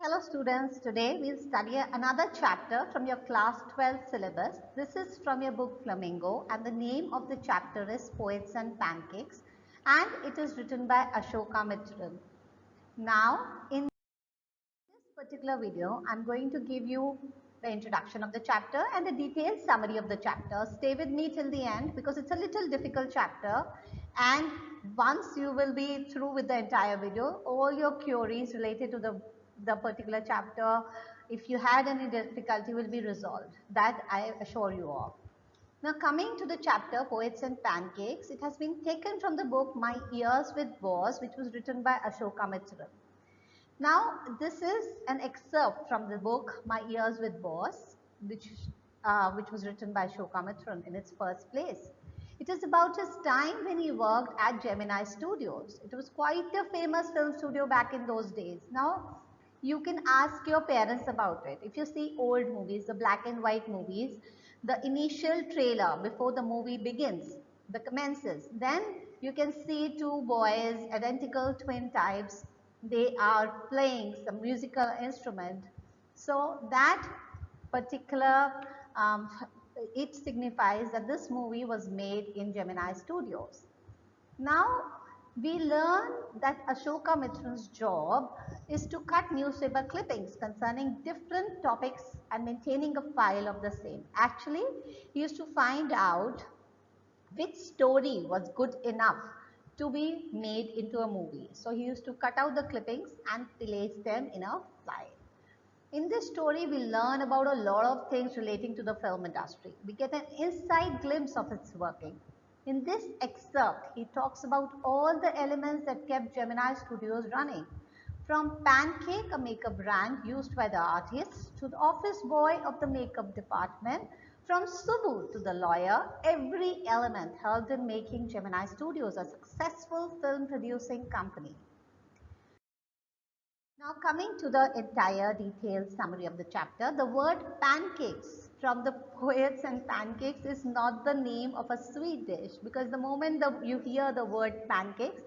Hello students, today we'll study another chapter from your class 12 syllabus. This is from your book Flamingo and the name of the chapter is Poets and Pancakes and it is written by Ashoka Mittal. Now in this particular video, I'm going to give you the introduction of the chapter and the detailed summary of the chapter. Stay with me till the end because it's a little difficult chapter and once you will be through with the entire video, all your queries related to the particular chapter, if you had any difficulty, will be resolved. That I assure you of. Now coming to the chapter Poets and Pancakes, it has been taken from the book My Ears with Boss, which was written by Ashoka Mittal. Now, this is an excerpt from the book My Ears with Boss, which was written by Ashoka Mittal in its first place. It is about his time when he worked at Gemini Studios. It was quite a famous film studio back in those days. Now, you can ask your parents about it. If you see old movies, the black and white movies, the initial trailer before the movie begins, the commences, then you can see two boys, identical twin types. They are playing some musical instrument. So that particular, um, it signifies that this movie was made in Gemini Studios. Now, we learn that Ashoka Mittal's job is to cut newspaper clippings concerning different topics and maintaining a file of the same. Actually, he used to find out which story was good enough to be made into a movie. So he used to cut out the clippings and place them in a file. In this story, we learn about a lot of things relating to the film industry. We get an inside glimpse of its working. In this excerpt, he talks about all the elements that kept Gemini Studios running. From Pancake, a makeup brand used by the artists, to the office boy of the makeup department, from Subbu to the lawyer, every element helped in making Gemini Studios a successful film producing company. Now coming to the entire detailed summary of the chapter, the word pancakes from the Poets and Pancakes is not the name of a sweet dish because the moment you hear the word pancakes,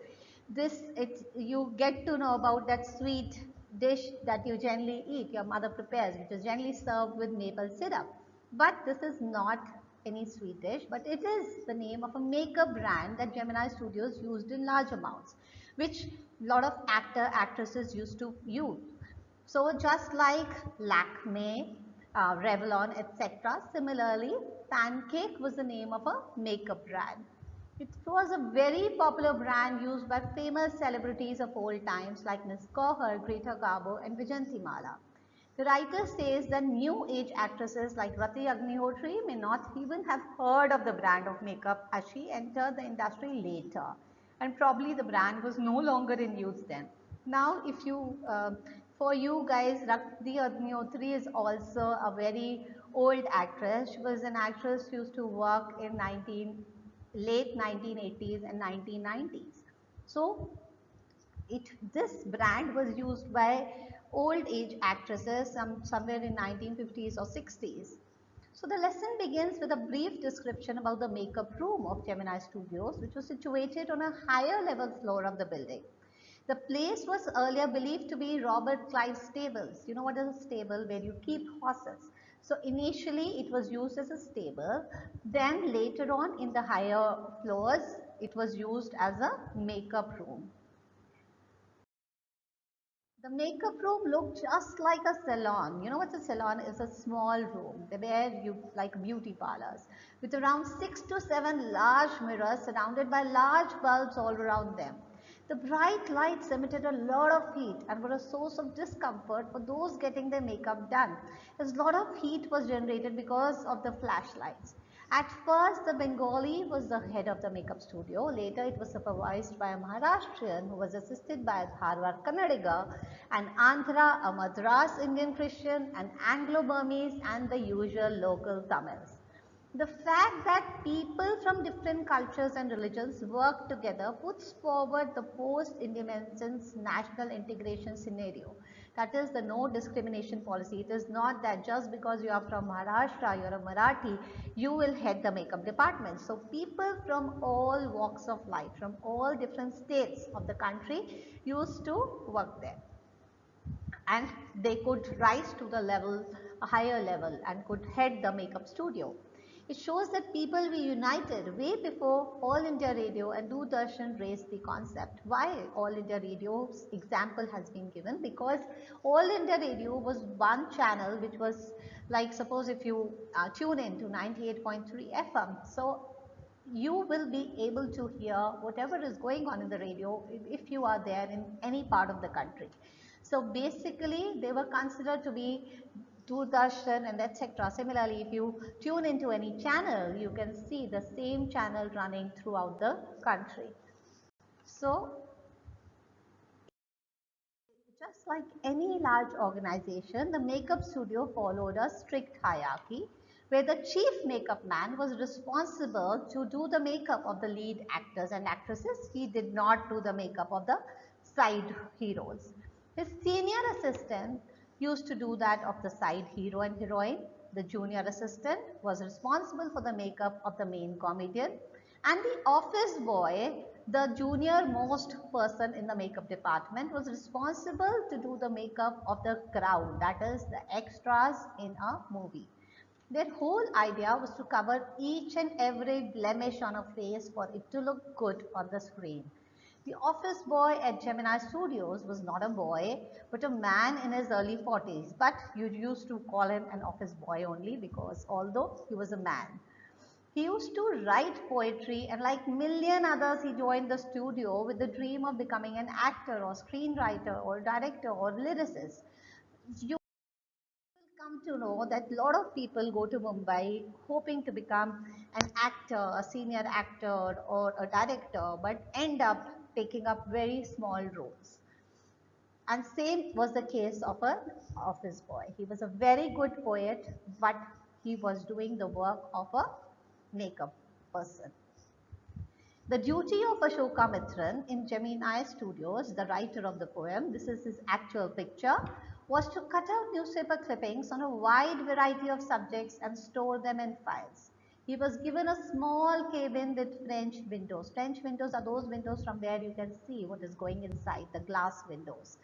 you get to know about that sweet dish that you generally eat, your mother prepares, which is generally served with maple syrup. But this is not any sweet dish, but it is the name of a makeup brand that Gemini Studios used in large amounts, which a lot of actresses used to use. So just like Lakme, Revlon, etc. Similarly, Pancake was the name of a makeup brand. It was a very popular brand used by famous celebrities of old times like Miss Kauhar, Greta Garbo and Vijayantimala. The writer says that new age actresses like Rati Agnihotri may not even have heard of the brand of makeup as she entered the industry later. And probably the brand was no longer in use then. Now, for you guys, Rati Agnihotri is also a very old actress. She was an actress who used to work in late 1980s and 1990s. So this brand was used by old age actresses somewhere in 1950s or 60s. So the lesson begins with a brief description about the makeup room of Gemini Studios, which was situated on a higher level floor of the building. The place was earlier believed to be Robert Clive's stables. You know what is a stable? Where you keep horses. So initially it was used as a stable. Then later on in the higher floors, it was used as a makeup room. The makeup room looked just like a salon. You know what a salon is? A small room where you like beauty parlors with around 6 to 7 large mirrors surrounded by large bulbs all around them. The bright lights emitted a lot of heat and were a source of discomfort for those getting their makeup done, as a lot of heat was generated because of the flashlights. At first, the Bengali was the head of the makeup studio. Later, it was supervised by a Maharashtrian who was assisted by a Dharwad Kannadiga, an Andhra, a Madras Indian Christian, an Anglo-Burmese and the usual local Tamils. The fact that people from different cultures and religions work together puts forward the post-independence national integration scenario. That is the no discrimination policy. It is not that just because you are from Maharashtra, you are a Marathi, you will head the makeup department. So people from all walks of life, from all different states of the country used to work there. and they could rise to the level, a higher level, and could head the makeup studio. It shows that people were united way before All India Radio and Doordarshan raised the concept. Why All India Radio's example has been given? Because All India Radio was one channel which was like, suppose if you tune in to 98.3 FM, so you will be able to hear whatever is going on in the radio if you are there in any part of the country. So basically they were considered to be Doordarshan and etc. Similarly, if you tune into any channel, you can see the same channel running throughout the country. So just like any large organization, the makeup studio followed a strict hierarchy where the chief makeup man was responsible to do the makeup of the lead actors and actresses. He did not do the makeup of the side heroes. His senior assistant used to do that of the side hero and heroine. The junior assistant was responsible for the makeup of the main comedian, and the office boy, the junior most person in the makeup department, was responsible to do the makeup of the crowd, that is the extras in a movie. Their whole idea was to cover each and every blemish on a face for it to look good on the screen. The office boy at Gemini Studios was not a boy, but a man in his early 40s. But you used to call him an office boy only because although he was a man. He used to write poetry, and like million others, he joined the studio with the dream of becoming an actor or screenwriter or director or lyricist. You will come to know that a lot of people go to Mumbai hoping to become an actor, a senior actor or a director, but end up taking up very small roles. And same was the case of an office boy. He was a very good poet, but he was doing the work of a makeup person. The duty of Ashoka Mitran in Gemini Studios, the writer of the poem, this is his actual picture, was to cut out newspaper clippings on a wide variety of subjects and store them in files. He was given a small cabin with French windows. French windows are those windows from where you can see what is going inside, the glass windows.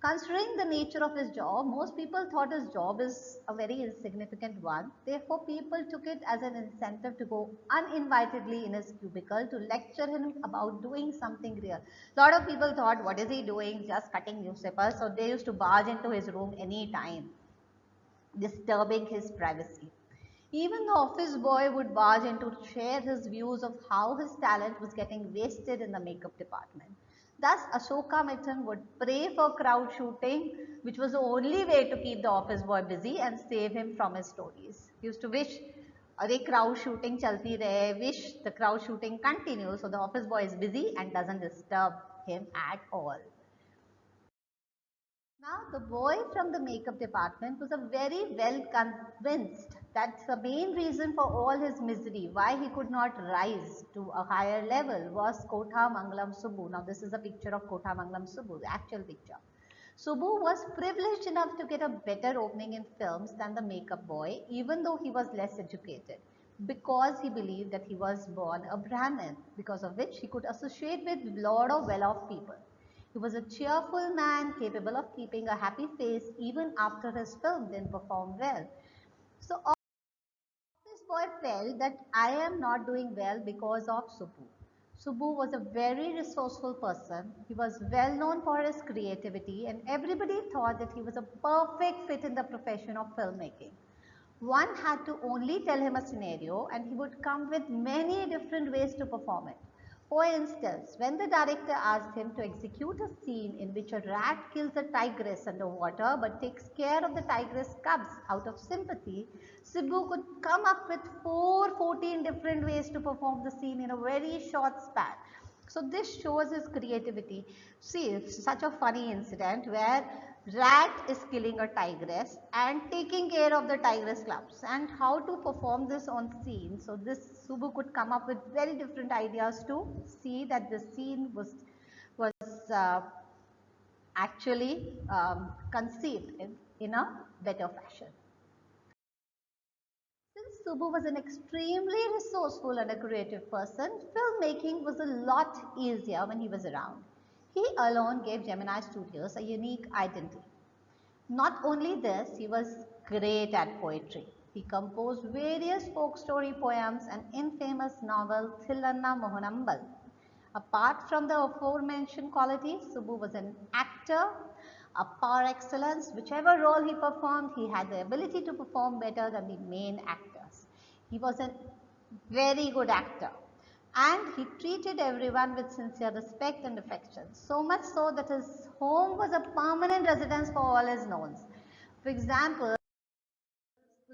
Considering the nature of his job, most people thought his job is a very insignificant one. Therefore, people took it as an incentive to go uninvitedly in his cubicle to lecture him about doing something real. A lot of people thought, what is he doing? Just cutting newspapers. So they used to barge into his room anytime, disturbing his privacy. Even the office boy would barge in to share his views of how his talent was getting wasted in the makeup department. Thus, Ashoka Mittal would pray for crowd shooting, which was the only way to keep the office boy busy and save him from his stories. He used to wish, "Arey crowd shooting chalti rahe," wish the crowd shooting continues so the office boy is busy and doesn't disturb him at all. Now, the boy from the makeup department was a very well convinced that the main reason for all his misery, why he could not rise to a higher level, was Kotha Mangalam Subbu. Now, this is a picture of Kotha Mangalam Subbu, the actual picture. Subbu was privileged enough to get a better opening in films than the makeup boy, even though he was less educated, because he believed that he was born a Brahmin, because of which he could associate with a lot of well-off people. He was a cheerful man capable of keeping a happy face even after his film didn't perform well. So this boy felt that I am not doing well because of Subbu. Subbu was a very resourceful person. He was well known for his creativity, and everybody thought that he was a perfect fit in the profession of filmmaking. One had to only tell him a scenario and he would come with many different ways to perform it. For instance, when the director asked him to execute a scene in which a rat kills a tigress underwater but takes care of the tigress cubs out of sympathy, Subbu could come up with 14 different ways to perform the scene in a very short span. So this shows his creativity. See, it's such a funny incident where rat is killing a tigress and taking care of the tigress cubs, and how to perform this on scene. So this Subbu could come up with very different ideas to see that the scene was actually conceived in a better fashion. Since Subbu was an extremely resourceful and a creative person, filmmaking was a lot easier when he was around. He alone gave Gemini Studios a unique identity. Not only this, he was great at poetry. He composed various folk story poems and infamous novel Thillanna Mohanambal. Apart from the aforementioned qualities, Subbu was an actor, a par excellence. Whichever role he performed, he had the ability to perform better than the main actors. He was a very good actor, and he treated everyone with sincere respect and affection, so much so that his home was a permanent residence for all his knowns. For example,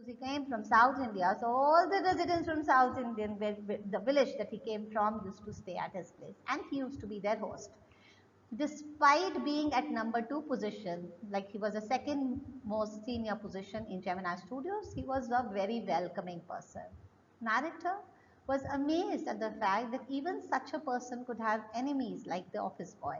he came from South India, so all the residents from South Indian, the village that he came from, used to stay at his place, and he used to be their host. Despite being at number 2 position, like he was the second most senior position in Gemini Studios, he was a very welcoming person. Narrator was amazed at the fact that even such a person could have enemies like the office boy.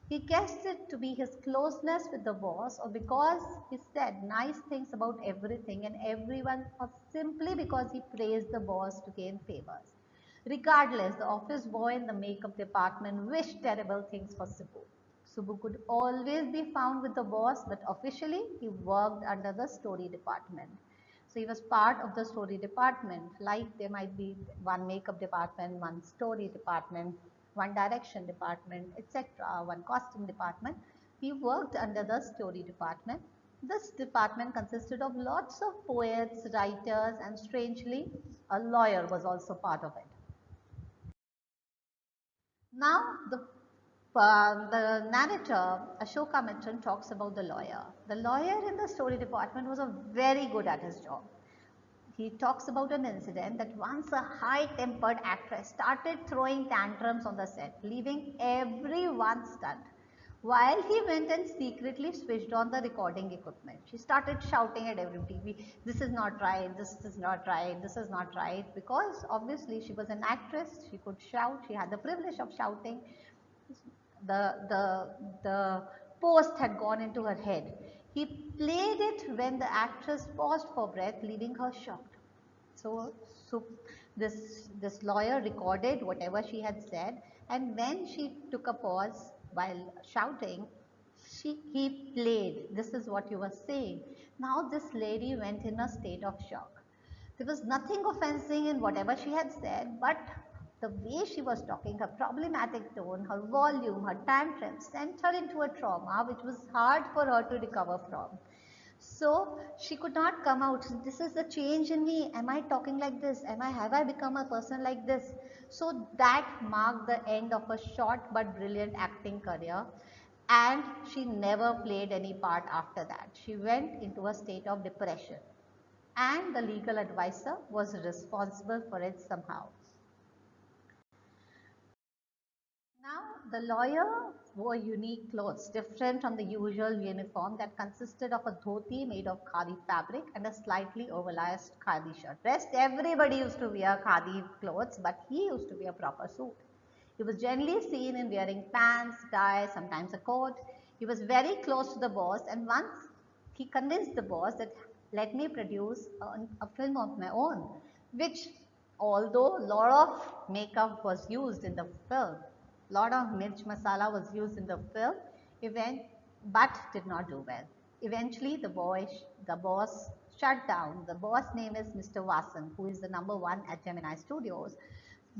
He guessed it to be his closeness with the boss, or because he said nice things about everything and everyone, or simply because he praised the boss to gain favors. Regardless, the office boy in the makeup department wished terrible things for Subbu. Subbu could always be found with the boss, but officially he worked under the story department. So he was part of the story department, like there might be one makeup department, one story department, one direction department, etc., one costume department. He worked under the story department. This department consisted of lots of poets, writers, and strangely, a lawyer was also part of it. Now, the narrator, Ashoka Mitran, talks about the lawyer. The lawyer in the story department was a very good at his job. He talks about an incident that once a high-tempered actress started throwing tantrums on the set, leaving everyone stunned. While he went and secretly switched on the recording equipment, she started shouting at everybody, this is not right, this is not right, this is not right, because obviously she was an actress, she could shout, she had the privilege of shouting. The post had gone into her head. He played it when the actress paused for breath, leaving her shocked. So, so this lawyer recorded whatever she had said, and when she took a pause while shouting, he played, this is what you were saying. Now this lady went in a state of shock. There was nothing offensive in whatever she had said, but the way she was talking, her problematic tone, her volume, her tantrums sent her into a trauma which was hard for her to recover from. So she could not come out. This is the change in me. Am I talking like this? Have I become a person like this? So that marked the end of a short but brilliant acting career. And she never played any part after that. She went into a state of depression. And the legal advisor was responsible for it somehow. Now, the lawyer wore unique clothes, different from the usual uniform that consisted of a dhoti made of khadi fabric and a slightly oversized khadi shirt. Rest everybody used to wear khadi clothes, but he used to wear a proper suit. He was generally seen in wearing pants, tie, sometimes a coat. He was very close to the boss, and once he convinced the boss that let me produce a film of my own, which although a lot of makeup was used in the film, lot of mirch masala was used in the film, but did not do well. Eventually, the boss shut down. The boss name is Mr. Vasan, who is the number 1 at Gemini Studios.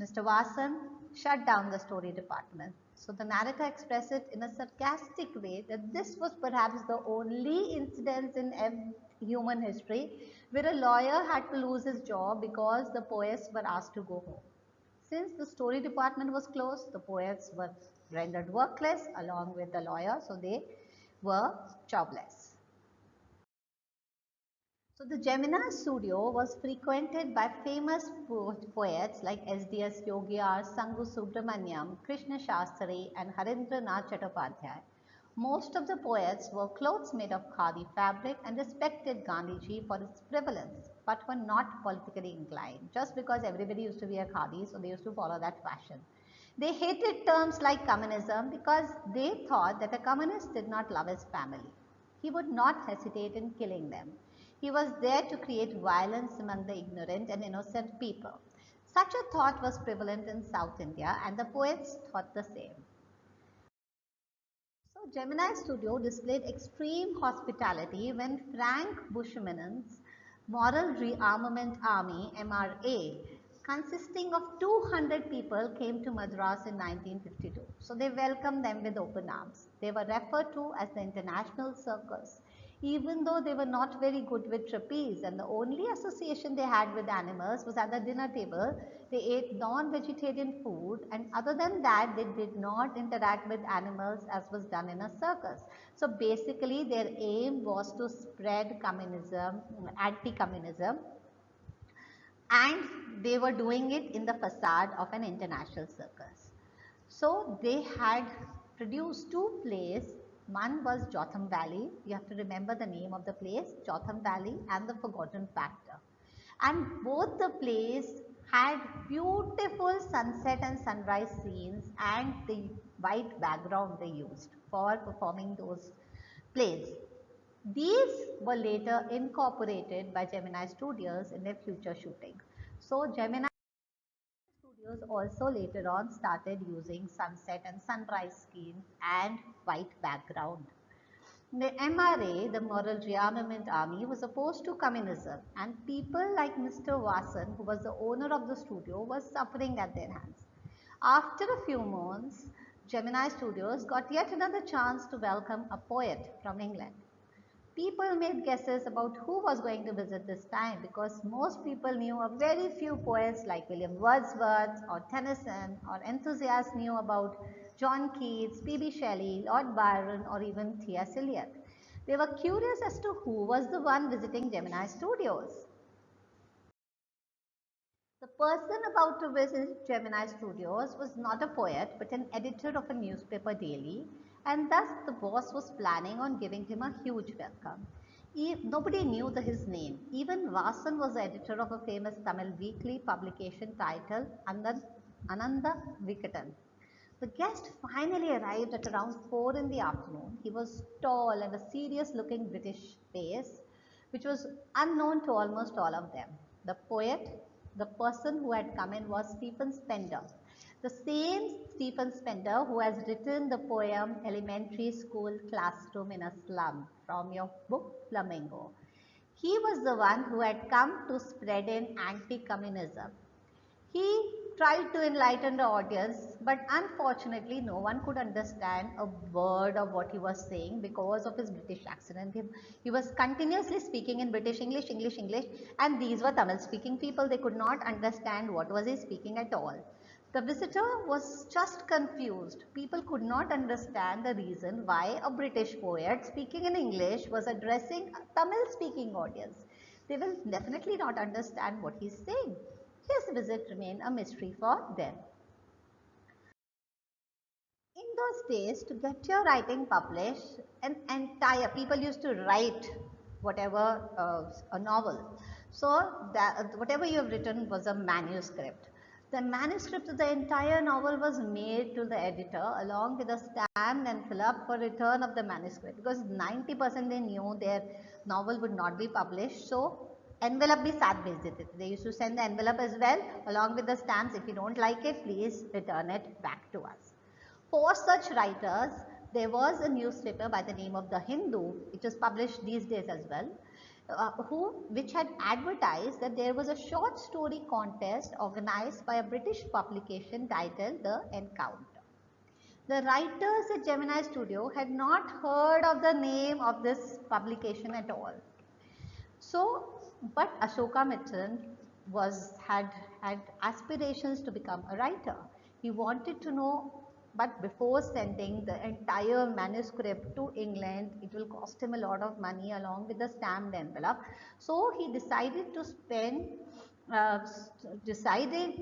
Mr. Vasan shut down the story department. So the narrator expressed it in a sarcastic way that this was perhaps the only incident in human history where a lawyer had to lose his job because the poets were asked to go home. Since the story department was closed, the poets were rendered workless along with the lawyer, so they were jobless. So the Gemini studio was frequented by famous poets like S.D.S. Yogiar, Sangu Subramaniam, Krishna Shastri and Harindranath Chattopadhyay. Most of the poets wore clothes made of khadi fabric and respected Gandhiji for its prevalence, but were not politically inclined. Just because everybody used to wear khadi, so they used to follow that fashion. They hated terms like communism because they thought that a communist did not love his family. He would not hesitate in killing them. He was there to create violence among the ignorant and innocent people. Such a thought was prevalent in South India, and the poets thought the same. So Gemini Studio displayed extreme hospitality when Frank Bushman's Moral Rearmament Army (MRA), consisting of 200 people, came to Madras in 1952. So they welcomed them with open arms. They were referred to as the International Circus, even though they were not very good with trapeze, and the only association they had with animals was at the dinner table. They ate non-vegetarian food, and other than that they did not interact with animals as was done in a circus. So basically their aim was to spread communism, anti-communism, and they were doing it in the facade of an international circus. So they had produced two plays. One was Jotham Valley. You have to remember the name of the place, Jotham Valley and The Forgotten Factor. And both the plays had beautiful sunset and sunrise scenes and the white background they used for performing those plays. These were later incorporated by Gemini Studios in their future shooting. So Gemini Studios also later on started using sunset and sunrise scenes and white background. The MRA, the Moral Rearmament Army, was opposed to communism, and people like Mr. Vasan, who was the owner of the studio, was suffering at their hands. After a few months, Gemini Studios got yet another chance to welcome a poet from England. People made guesses about who was going to visit this time because most people knew a very few poets like William Wordsworth or Tennyson, or enthusiasts knew about John Keats, P.B. Shelley, Lord Byron, or even T.S. Eliot. They were curious as to who was the one visiting Gemini Studios. The person about to visit Gemini Studios was not a poet but an editor of a newspaper daily, and thus the boss was planning on giving him a huge welcome. Nobody knew his name. Even Vasan was the editor of a famous Tamil weekly publication titled Ananda Vikatan. The guest finally arrived at around 4 in the afternoon. He was tall and a serious looking British face, which was unknown to almost all of them. The poet, the person who had come in, was Stephen Spender. The same Stephen Spender who has written the poem Elementary School Classroom in a Slum from your book Flamingo. He was the one who had come to spread in anti-communism. He tried to enlighten the audience, but unfortunately, no one could understand a word of what he was saying because of his British accent. He was continuously speaking in British English, English, English, and these were Tamil speaking people. They could not understand what was he speaking at all. The visitor was just confused. People could not understand the reason why a British poet speaking in English was addressing a Tamil speaking audience. They will definitely not understand what he's saying. His visit remained a mystery for them. In those days, to get your writing published, an entire people used to write whatever a novel. So that whatever you have written was a manuscript. The manuscript of the entire novel was made to the editor along with a stamped envelope for return of the manuscript because 90% they knew their novel would not be published. So envelope be साथ भेज देते थे. They used to send the envelope as well along with the stamps. If you don't like it, please return it back to us. For such writers, there was a newspaper by the name of The Hindu, which is published these days as well, which had advertised that there was a short story contest organized by a British publication titled The Encounter. The writers at Gemini Studio had not heard of the name of this publication at all. So, but Ashoka Mitran had aspirations to become a writer. He wanted to know, but before sending the entire manuscript to England, it will cost him a lot of money along with the stamped envelope. So he decided to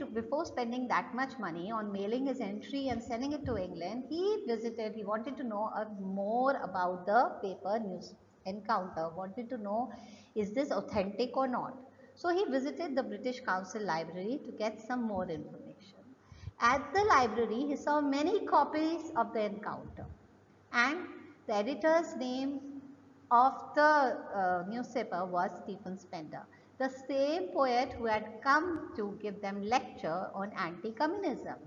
before spending that much money on mailing his entry and sending it to England, he wanted to know more about the paper news encounter, wanted to know is this authentic or not. So he visited the British Council Library to get some more information. At the library, he saw many copies of the encounter, and the editor's name of the newspaper was Stephen Spender, the same poet who had come to give them lecture on anti-communism.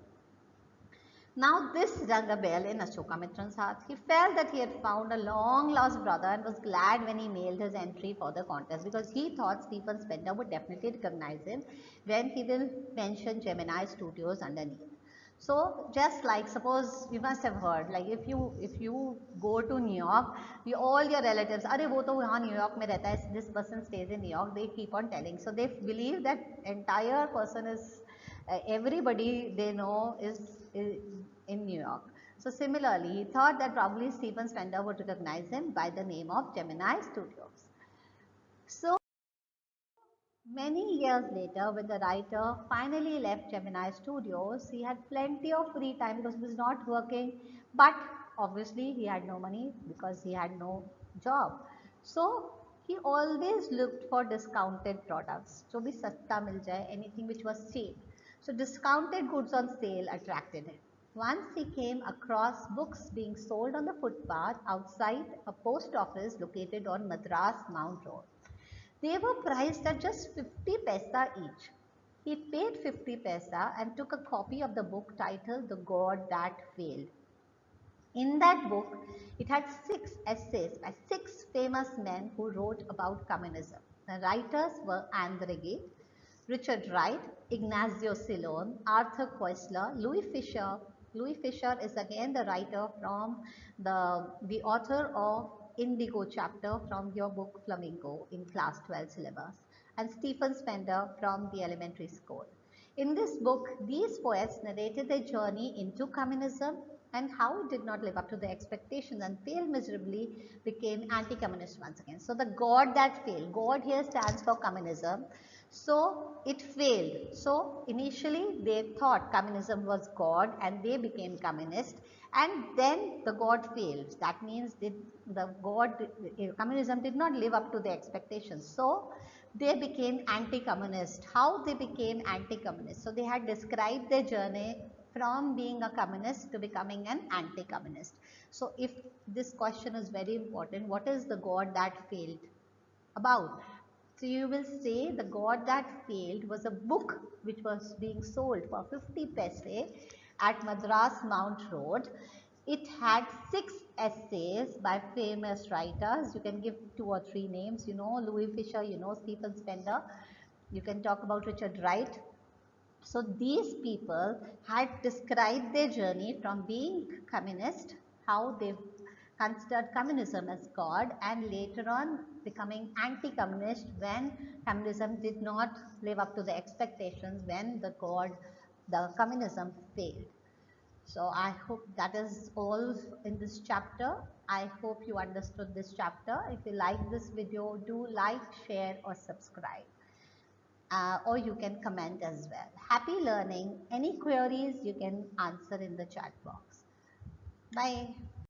Now this rang a bell in Ashokamitran's heart. He felt that he had found a long lost brother and was glad when he mailed his entry for the contest, because he thought Stephen Spender would definitely recognize him when he will mention Gemini Studios underneath. So just like, suppose you must have heard, like if you go to New York, all your relatives, अरे वो तो वहाँ New York में रहता है, this person stays in New York, they keep on telling. So they believe that entire person is everybody they know is in New York. So similarly, he thought that probably Stephen Spender would recognize him by the name of Gemini Studios. So many years later, when the writer finally left Gemini Studios, he had plenty of free time because he was not working, but obviously he had no money because he had no job. So he always looked for discounted products. So bhi sasta mil jaye, anything which was cheap. So discounted goods on sale attracted him. Once he came across books being sold on the footpath outside a post office located on Madras Mount Road. They were priced at just 50 paisa each. He paid 50 paisa and took a copy of the book titled The God That Failed. In that book, it had 6 essays by 6 famous men who wrote about communism. The writers were Anne Breguet, Richard Wright, Ignazio Silone, Arthur Koestler, Louis Fisher. Louis Fisher is again the writer from the author of Indigo chapter from your book Flamingo in class 12 syllabus, and Stephen Spender from the elementary school. In this book, these poets narrated their journey into communism and how it did not live up to the expectations and failed miserably, became anti-communist once again. So the God that failed, God here stands for communism. So it failed. So initially they thought communism was God and they became communist, and then the God failed. That means communism did not live up to the expectations. So they became anti-communist. How they became anti-communist? So they had described their journey from being a communist to becoming an anti-communist. So if this question is very important, what is the God that failed about? So you will say the God that failed was a book which was being sold for 50 paise at Madras Mount Road. It had 6 essays by famous writers. You can give 2 or 3 names. You know Louis Fisher, you know Stephen Spender. You can talk about Richard Wright. So these people had described their journey from being communist, how they considered communism as God, and later on becoming anti-communist when communism did not live up to the expectations, when the communism failed. So I hope that is all in this chapter. I hope you understood this chapter. If you like this video, do like, share or subscribe. Or you can comment as well. Happy learning. Any queries you can answer in the chat box. Bye.